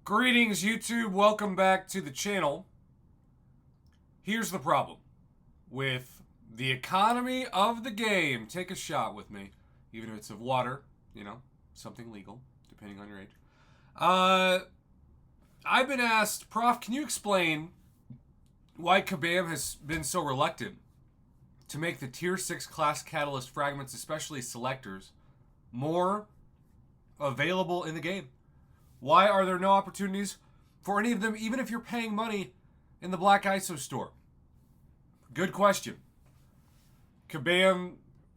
Greetings, YouTube. Welcome back to the channel. Here's the problem with the economy of the game. Take a shot with me, even if it's of water, something legal, depending on your age. I've been asked, Prof, can you explain why Kabam has been so reluctant to make the Tier 6 class catalyst fragments, especially selectors, more available in the game? Why are there no opportunities for any of them, even if you're paying money in the Black ISO store? Good question. Kabam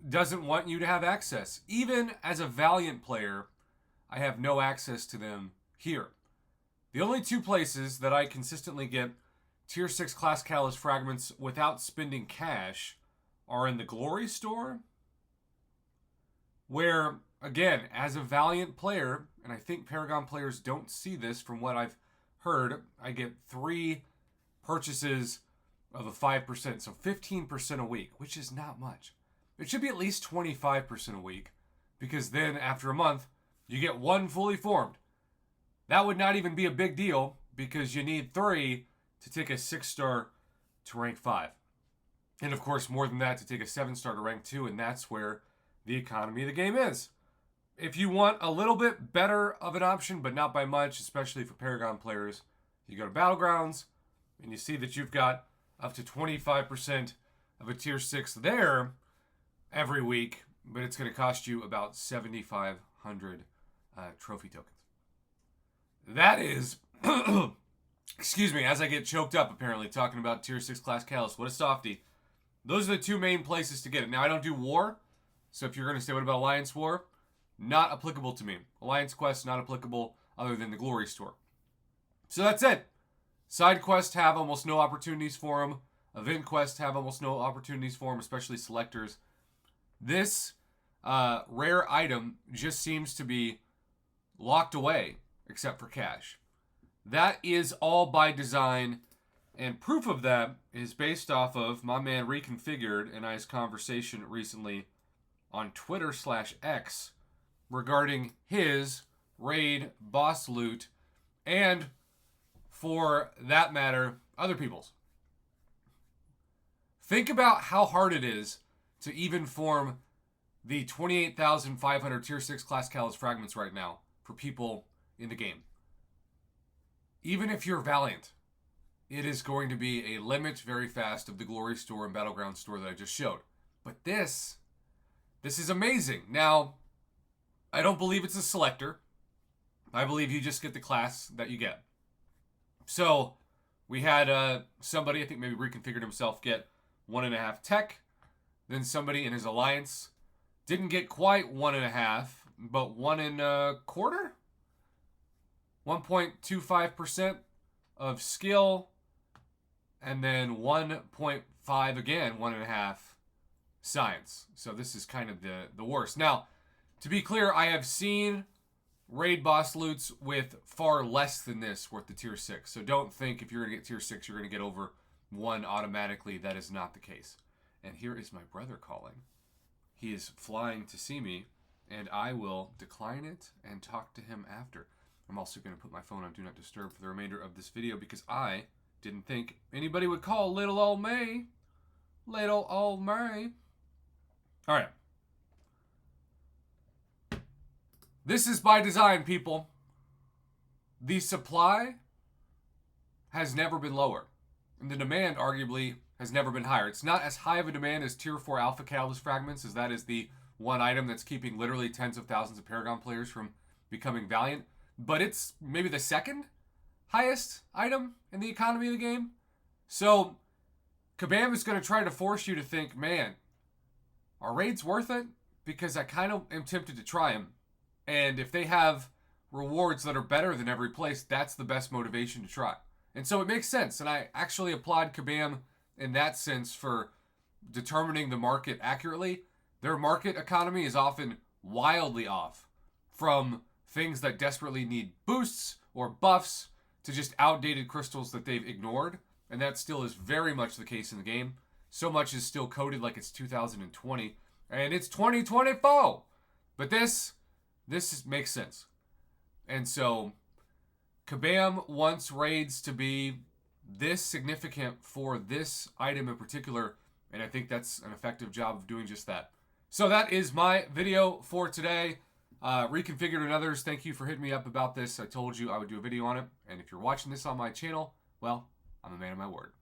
doesn't want you to have access. Even as a Valiant player, I have no access to them here. The only two places that I consistently get Tier 6 class catalyst fragments without spending cash are in the Glory store, where, again, as a Valiant player, and I think Paragon players don't see this from what I've heard, I get 3 purchases of a 5%, so 15% a week, which is not much. It should be at least 25% a week, because then after a month, you get 1 fully formed. That would not even be a big deal, because you need 3 to take a 6-star to rank 5. And of course, more than that to take a 7-star to rank 2, and that's where the economy of the game is. If you want a little bit better of an option, but not by much, especially for Paragon players, you go to Battlegrounds, and you see that you've got up to 25% of a Tier 6 there every week, but it's going to cost you about 7,500 trophy tokens. That is, excuse me, as I get choked up apparently talking about Tier 6 class catalyst. What a softie. Those are the 2 main places to get it. Now, I don't do War, so if you're going to say, what about Alliance War? Not applicable to me. Alliance Quest, not applicable other than the Glory store. So that's it. Side quests have almost no opportunities for them. Event quests have almost no opportunities for them, especially selectors. This rare item just seems to be locked away, except for cash. That is all by design, and proof of that is based off of my man Reconfigured and I's conversation recently on Twitter/X regarding his raid boss loot, and for that matter, other people's. Think about how hard it is to even form the 28,500 Tier 6 class catalyst fragments right now for people in the game. Even if you're Valiant, it is going to be a limit very fast of the Glory store and Battleground store that I just showed. But this is amazing. Now, I don't believe it's a selector. I believe you just get the class that you get. So, we had somebody, I think maybe Reconfigured himself, get 1.5 tech. Then somebody in his alliance didn't get quite 1.5, but 1.25? 1.25% of skill, and then 1.5 again, 1.5 science. So this is kind of the worst. Now, to be clear, I have seen raid boss loots with far less than this worth the Tier 6. So don't think if you're going to get Tier 6, you're going to get over 1 automatically. That is not the case. And here is my brother calling. He is flying to see me, and I will decline it and talk to him after. I'm also going to put my phone on Do Not Disturb for the remainder of this video because I didn't think anybody would call little old me. Little old me. All right. This is by design, people. The supply has never been lower, and the demand arguably has never been higher. It's not as high of a demand as Tier 4 Alpha Catalyst Fragments, as that is the one item that's keeping literally tens of thousands of Paragon players from becoming Valiant, but it's maybe the second highest item in the economy of the game. So Kabam is going to try to force you to think, man, are raids worth it? Because I kind of am tempted to try them. And if they have rewards that are better than every place, that's the best motivation to try. And so it makes sense. And I actually applaud Kabam in that sense for determining the market accurately. Their market economy is often wildly off from things that desperately need boosts or buffs to just outdated crystals that they've ignored. And that still is very much the case in the game. So much is still coded like it's 2020. And it's 2024. But this makes sense. And so Kabam wants raids to be this significant for this item in particular, and I think that's an effective job of doing just that. So that is my video for today. Reconfigured and others, thank you for hitting me up about this. I told you I would do a video on it, and if you're watching this on my channel, well, I'm a man of my word.